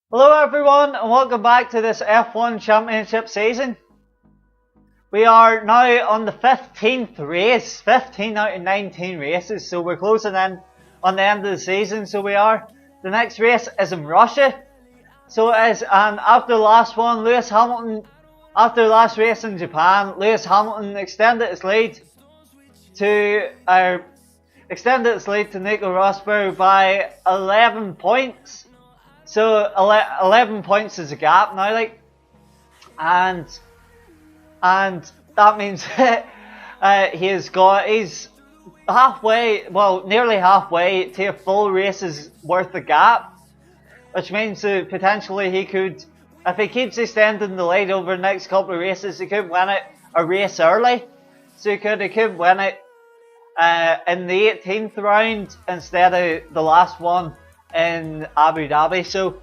Hello everyone and welcome back to this F1 Championship season. We are now on the 15th race, 15 out of 19 races, so we're closing in on the end of the season, so we are. The next race is in Russia, so it is, and after the last one, after the last race in Japan, Lewis Hamilton extended its lead to Nico Rosberg by 11 points. So 11 points is a gap now, and that means he's halfway, well, nearly halfway to a full race's worth of gap, which means that potentially he could, if he keeps extending the lead over the next couple of races, he could win it a race early. So he could win it in the 18th round instead of the last one in Abu Dhabi, so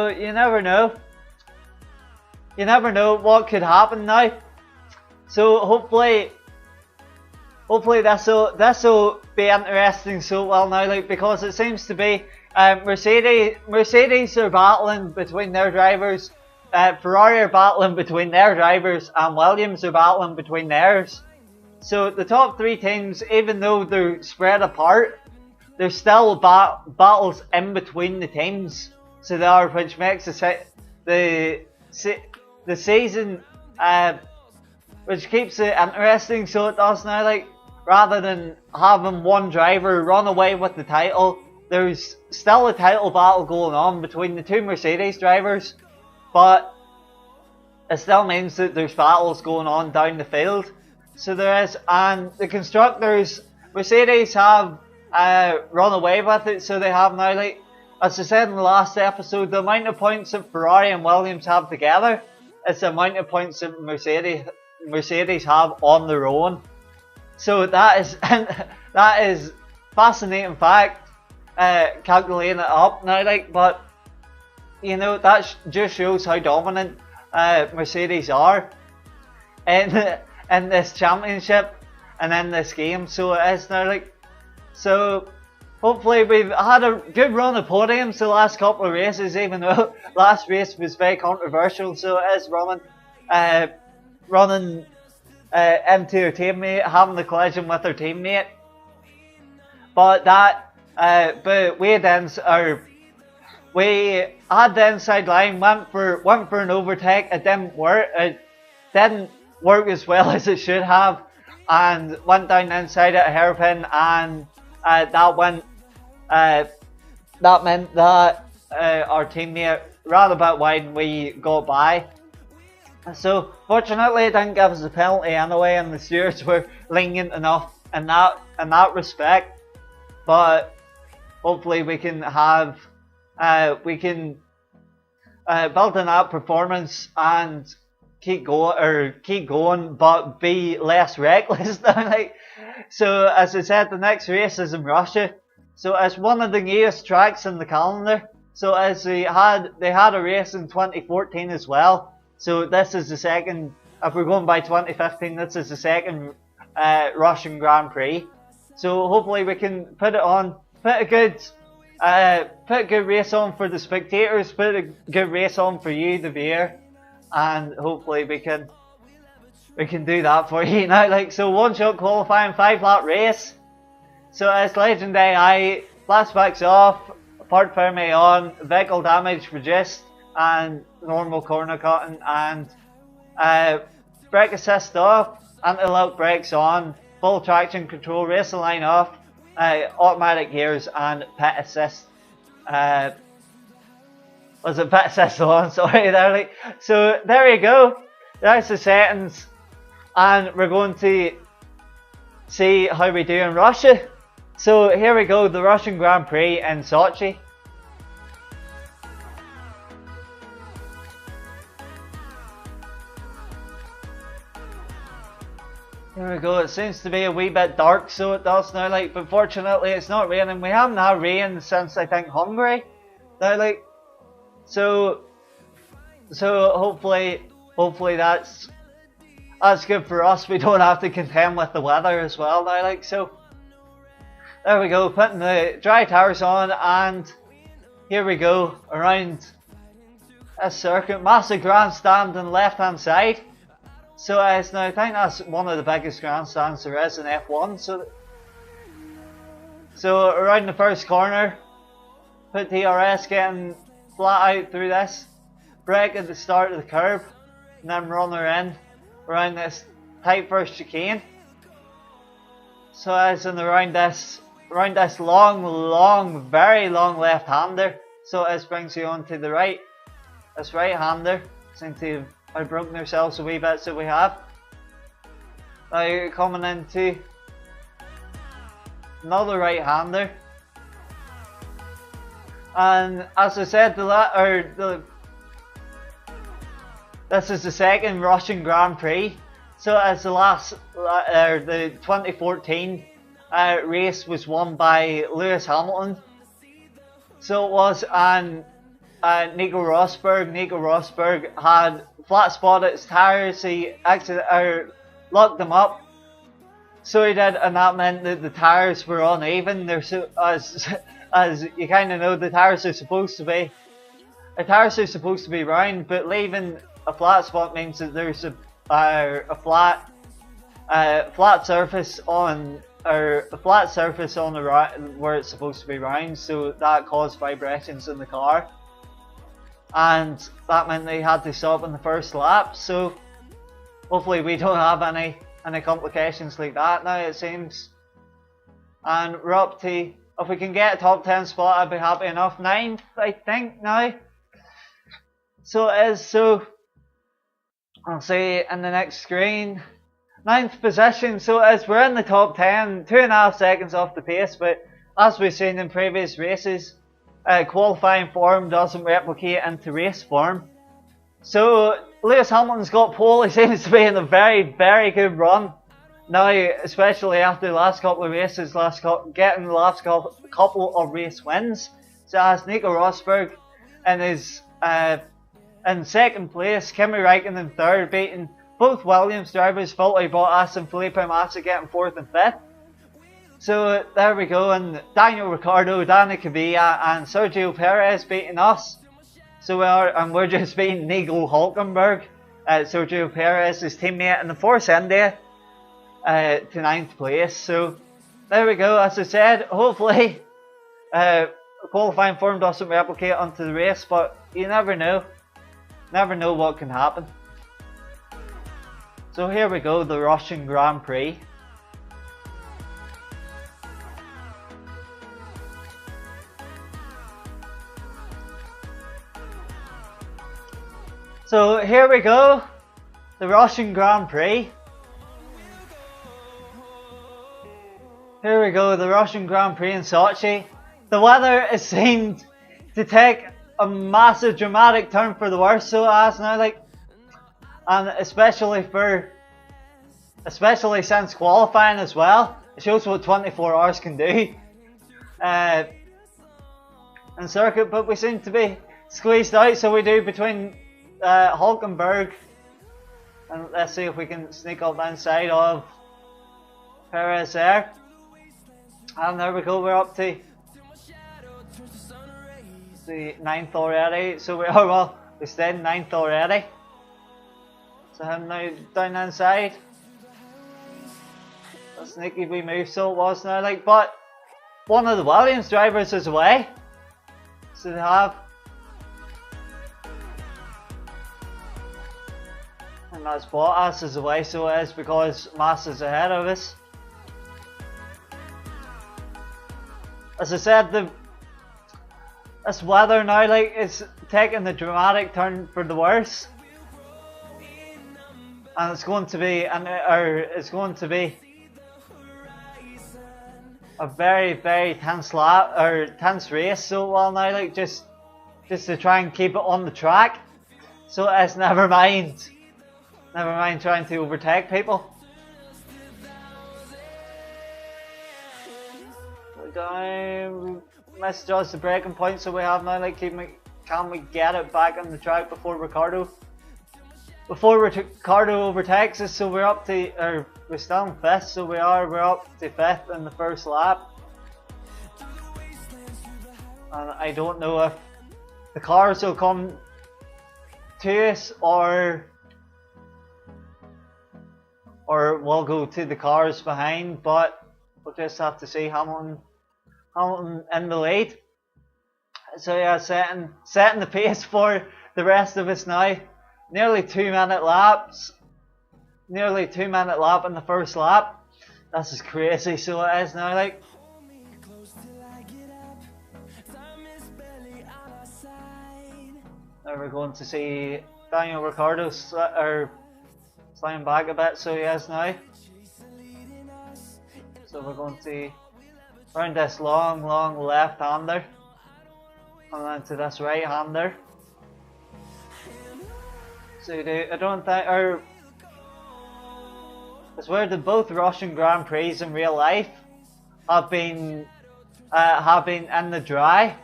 you never know. You never know what could happen now. So hopefully this'll be interesting. So well now, because it seems to be Mercedes are battling between their drivers, Ferrari are battling between their drivers, and Williams are battling between theirs. So the top three teams, even though they're spread apart, there's still battles in between the teams, so there, which makes the season, which keeps it interesting. So it does now, rather than having one driver run away with the title, there's still a title battle going on between the two Mercedes drivers, but it still means that there's battles going on down the field. So there is, and the constructors, Mercedes have run away with it, so they have now, as I said in the last episode, the amount of points that Ferrari and Williams have together is the amount of points that Mercedes have on their own. So that is fascinating fact, calculating it up now, but you know, that just shows how dominant Mercedes are in this championship and in this game. So it is now, so hopefully we've had a good run of podiums the last couple of races, even though last race was very controversial. So it is running into her teammate, having the collision with her teammate. But we had the inside line, went for an overtake. It didn't work. It didn't work as well as it should have, and went down the inside at a hairpin, and that meant that our teammate ran a bit wide and we got by. So fortunately it didn't give us a penalty anyway, and the stewards were lenient enough in that respect. But hopefully we can have build on that performance and keep going, but be less reckless. So as I said, the next race is in Russia. So it's one of the newest tracks in the calendar. So as they had a race in 2014 as well. So this is the second. If we're going by 2015, this is the second Russian Grand Prix. So hopefully we can put a good race on for the spectators, put a good race on for you, the viewer, and hopefully we can do that for you now. So one shot qualifying, 5-lap race. So it's Legend AI, flashbacks off, part firmly on, vehicle damage reduced, and normal corner cutting, and brake assist off, anti-lock brakes on, full traction control, racing line off, automatic gears, and pit assist. Was it pit assist on? Sorry, there. So there you go. There's the settings, and we're going to see how we do in Russia. So here we go, the Russian Grand Prix in Sochi. Here we go, it seems to be a wee bit dark, so it does now, but fortunately it's not raining. We haven't had rain since, I think, Hungary. Now, so hopefully that's good for us. We don't have to contend with the weather as well now, so there we go, putting the dry tires on, and here we go around a circuit, massive grandstand on the left hand side. So it's now, I think that's one of the biggest grandstands there is in F1. So around the first corner, put DRS getting flat out through this, brake at the start of the curb, and then run her in around this tight first chicane. So as in around this long, very long left-hander. So this brings you on to the right. This right-hander seems to have broken ourselves a wee bit, so we have. Now you're coming into another right-hander. And as I said, this is the second Russian Grand Prix. So as the 2014 race was won by Lewis Hamilton. So it was, and Nico Rosberg had flat spotted his tyres. He locked them up. So he did, and that meant that the tyres were uneven. They're as you kind of know, the tyres are supposed to be round, but leaving a flat spot means that there's a flat surface on the right where it's supposed to be round, so that caused vibrations in the car, and that meant they had to stop in the first lap. So hopefully we don't have any complications like that now, it seems. And we're up to, if we can get a top 10 spot, I'd be happy enough. 9th, I think now. So it is. So I'll see in the next screen. 9th position. So as we're in the top 10, 2.5 seconds off the pace, but as we've seen in previous races, qualifying form doesn't replicate into race form. So Lewis Hamilton's got pole. He seems to be in a very, very good run now, especially after the last couple of races, getting the last couple of race wins. So as Nico Rosberg in second place, Kimi Räikkönen in third, beating both Williams drivers, Valtteri Bottas and Felipe Massa, getting fourth and fifth. So there we go, and Daniel Ricciardo, Dani Kvyat and Sergio Perez beating us. So we're just beating Nico Hülkenberg, Sergio Perez's teammate in the Force India, to 9th place. So there we go. As I said, hopefully qualifying form doesn't replicate onto the race, but you never know. Never know what can happen. So here we go, the Russian Grand Prix. So here we go, the Russian Grand Prix. Here we go, the Russian Grand Prix in Sochi. The weather has seemed to take a massive dramatic turn for the worse, so as now, and especially since qualifying as well. It shows what 24 hours can do in circuit, but we seem to be squeezed out, so we do between Hülkenberg, and let's see if we can sneak up the inside of Perez there. And there we go, we're up to the 9th already, so we stayed in 9th already. So him now down the inside. A sneaky wee move, so it was now, but one of the Williams drivers is away. So they have. And that's Bottas is away, so it is because Massa's ahead of us. As I said, this weather now, it's taking the dramatic turn for the worse, and it's going to be a very, very tense race. So well now, just to try and keep it on the track. So it's never mind trying to overtake people. Misjudged the braking point, so we have now can we get it back on the track before Ricciardo overtakes us? So we're up to, we're still in 5th, so we're up to 5th in the first lap. and I don't know if the cars will come to us or we'll go to the cars behind, but we'll just have to see. Hamilton in the lead. So yeah, setting the pace for the rest of us now. Nearly 2 minute laps. Nearly 2 minute lap in the first lap. This is crazy, so it is now, like. Now we're going to see Daniel Ricciardo sliding back a bit, so he is now. So we're going to see around this long left-hander and then to this right-hander. So I don't think, it's where both Russian Grand Prix in real life have been in the dry.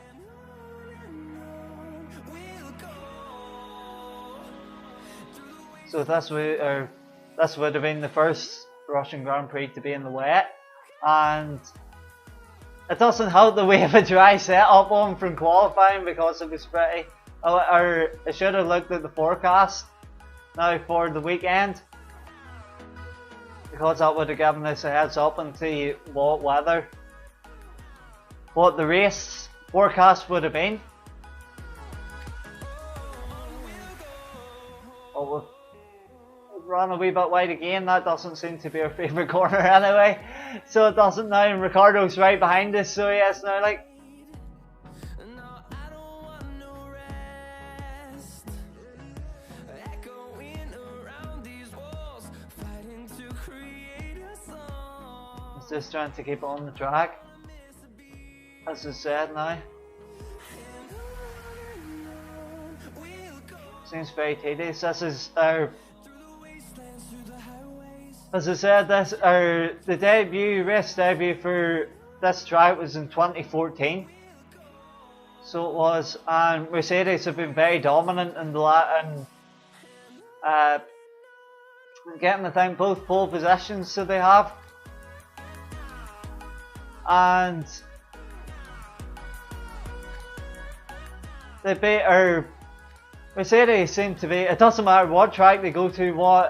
So this would have been the first Russian Grand Prix to be in the wet, and it doesn't help that we have a dry setup on from qualifying because it was pretty. I should have looked at the forecast now for the weekend, because that would have given us a heads up into what the race forecast would have been. Oh, we've run a wee bit wide again. That doesn't seem to be our favourite corner anyway, so it doesn't now, and Ricciardo's right behind us, so yes, now like. Just trying to keep it on the track, as I said now. Seems very tedious. This is our, as I said, the race debut for this track was in 2014. So it was, and Mercedes have been very dominant in getting, I think, both pole positions, so they have. And they beat our Mercedes seem to be, it doesn't matter what track they go to,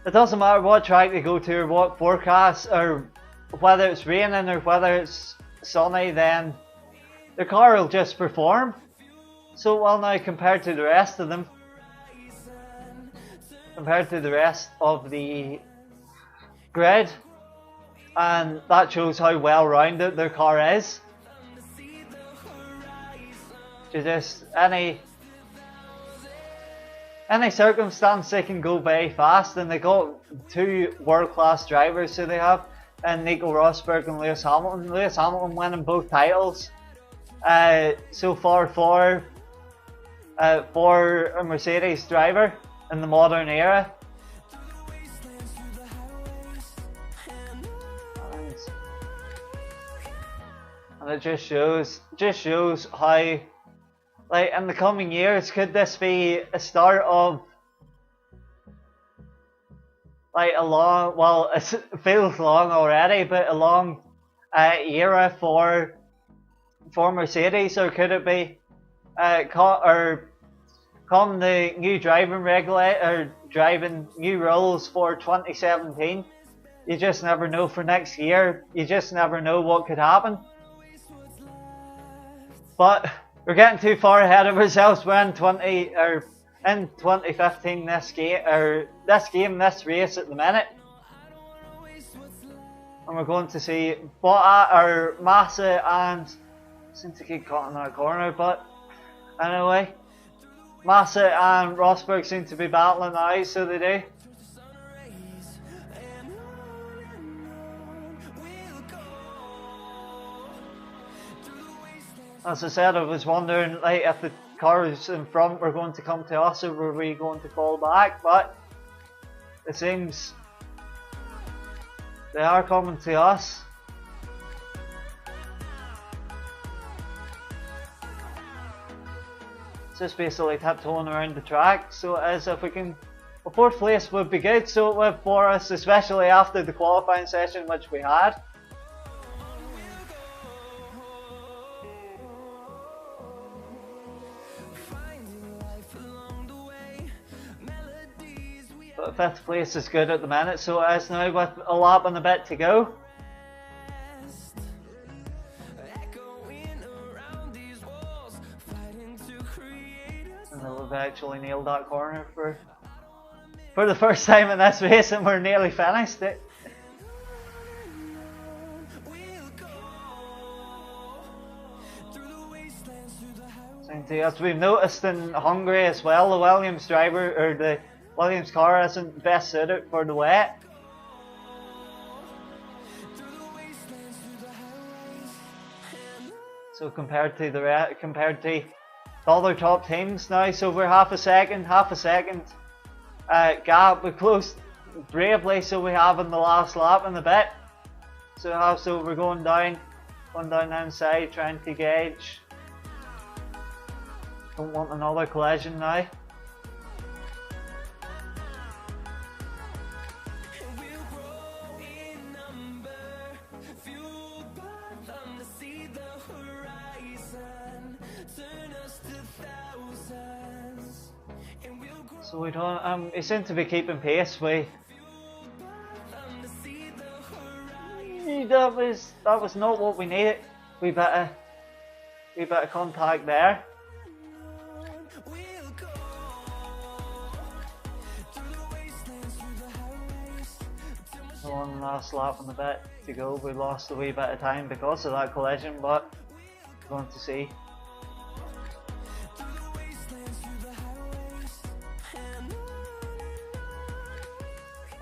it doesn't matter what track they go to or what forecast, or whether it's raining or whether it's sunny, then the car will just perform so well now compared to the rest of them, compared to the rest of the grid. And that shows how well rounded their car is. To just any circumstance, they can go very fast, and they got two world-class drivers. So they have, and Nico Rosberg and Lewis Hamilton. Lewis Hamilton winning both titles so far for a Mercedes driver in the modern era. And it just shows how, like, in the coming years, could this be a start of, like, a long, well, it feels long already, but a long era for Mercedes, or could it be, come the new driving new rules for 2017, you just never know for next year. You just never know what could happen. But we're getting too far ahead of ourselves. We're in 2015 this race at the minute, and we're going to see Massa and, I seem to keep caught in that corner, but anyway, Massa and Rosberg seem to be battling now, so they do. As I said, I was wondering, like, if the cars in front were going to come to us or were we going to fall back, but it seems they are coming to us. It's just basically tiptoeing around the track, so as if we can, a fourth place would be good, so it would for us, especially after the qualifying session which we had. But 5th place is good at the minute, so it is now with a lap and a bit to go. And we've actually nailed that corner for the first time in this race, and we're nearly finished it. As we've noticed in Hungary as well, the Williams driver, or the Williams car, isn't best suited for the wet. So compared to the other top teams now, so we're half a second gap. We closed bravely, so we have in the last lap in a bit. So we're going down inside, trying to gauge. Don't want another collision now. So we don't. We seem to be keeping pace. That was not what we needed. We bit of contact there. One last lap on the bit to go. We lost a wee bit of time because of that collision, but we're going to see.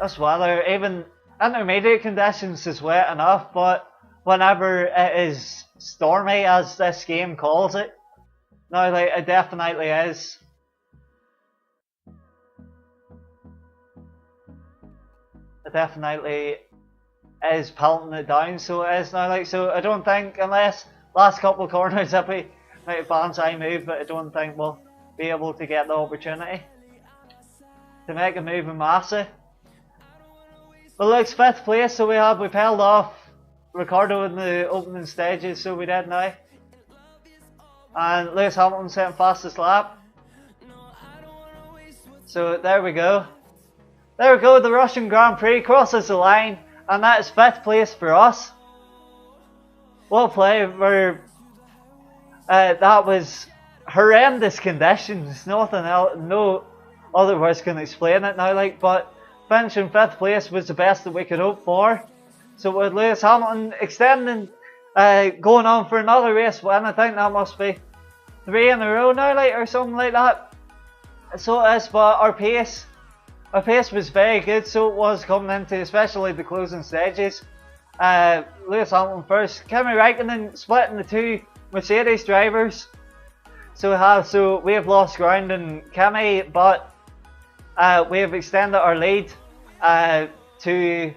This weather, even intermediate conditions, is wet enough, but whenever it is stormy, as this game calls it, now like, it definitely is. It definitely is pelting it down, so it is now. Like, so I don't think, unless last couple of corners, if we make a banzai move, but I don't think we'll be able to get the opportunity to make a move in Massa. But looks 5th place, so we've held off Ricardo in the opening stages, so we did now. And Lewis Hamilton setting fastest lap. So there we go. There we go, the Russian Grand Prix crosses the line, and that is 5th place for us. Well played. That was horrendous conditions. Nothing else, no other words can explain it now. Like, but finishing 5th place was the best that we could hope for. So with Lewis Hamilton extending, going on for another race win, I think that must be 3 in a row now, like, or something like that. So it is, but our pace was very good, so it was coming into especially the closing stages. Lewis Hamilton first, Kimi Räikkönen splitting the two Mercedes drivers. So we have lost ground in Kimi, but we have extended our lead we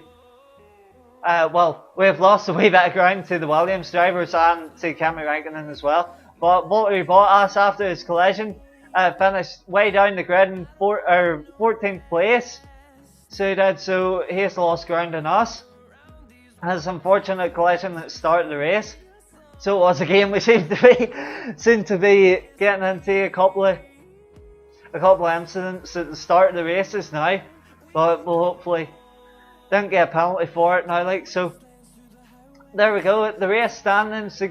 have lost a wee bit of ground to the Williams drivers and to Kimi Räikkönen as well. But Valtteri Bottas, after his collision, finished way down the grid in 14th place. So he did, so he has lost ground on us. His unfortunate collision at the start of the race. So it was a game we seem to be getting into a couple of incidents at the start of the races now. But we'll hopefully don't get a penalty for it now, like. So there we go. The race standings, the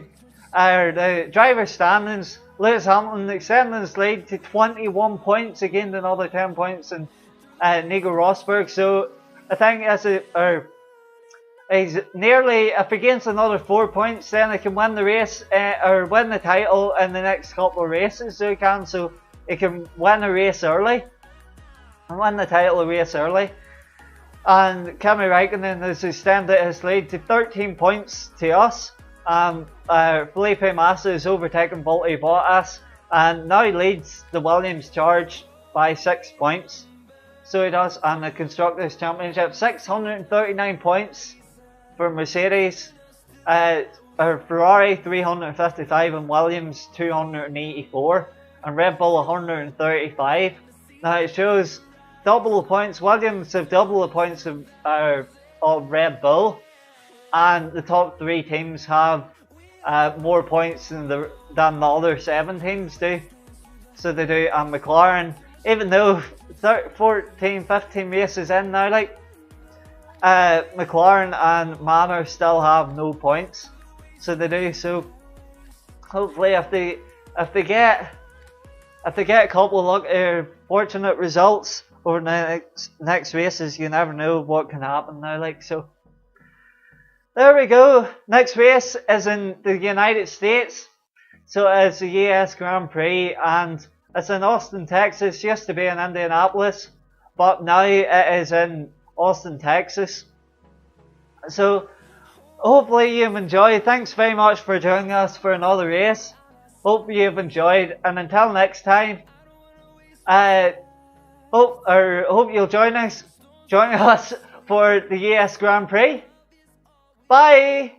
driver standings, Lewis Hamilton extending his lead to 21 points, again another 10 points in Nico Rosberg. So I think he's nearly, if he gains another 4 points, then he can win the race or win the title in the next couple of races. So he can win a race early and win the title race early. And Kimi Räikkönen has extended his lead to 13 points to us. Felipe Massa has overtaken Valtteri Bottas and now leads the Williams charge by 6 points. So he does, and the Constructors' Championship, 639 points for Mercedes, Ferrari 355 and Williams 284 and Red Bull 135. Now it shows double the points. Williams have double the points of Red Bull, and the top 3 teams have more points than the other 7 teams do. So they do, and McLaren even though 14, 15 races in now, like, McLaren and Manor still have no points, so they do. So hopefully, if they get a couple of fortunate results over the next races, you never know what can happen now. Like, so there we go. Next race is in the United States, so it's the US Grand Prix, and it's in Austin, Texas. Used to be in Indianapolis, but now it is in Austin, Texas. So hopefully you've enjoyed. Thanks very much for joining us for another race. Hope you've enjoyed, and until next time, hope you'll join us for the US Grand Prix. Bye.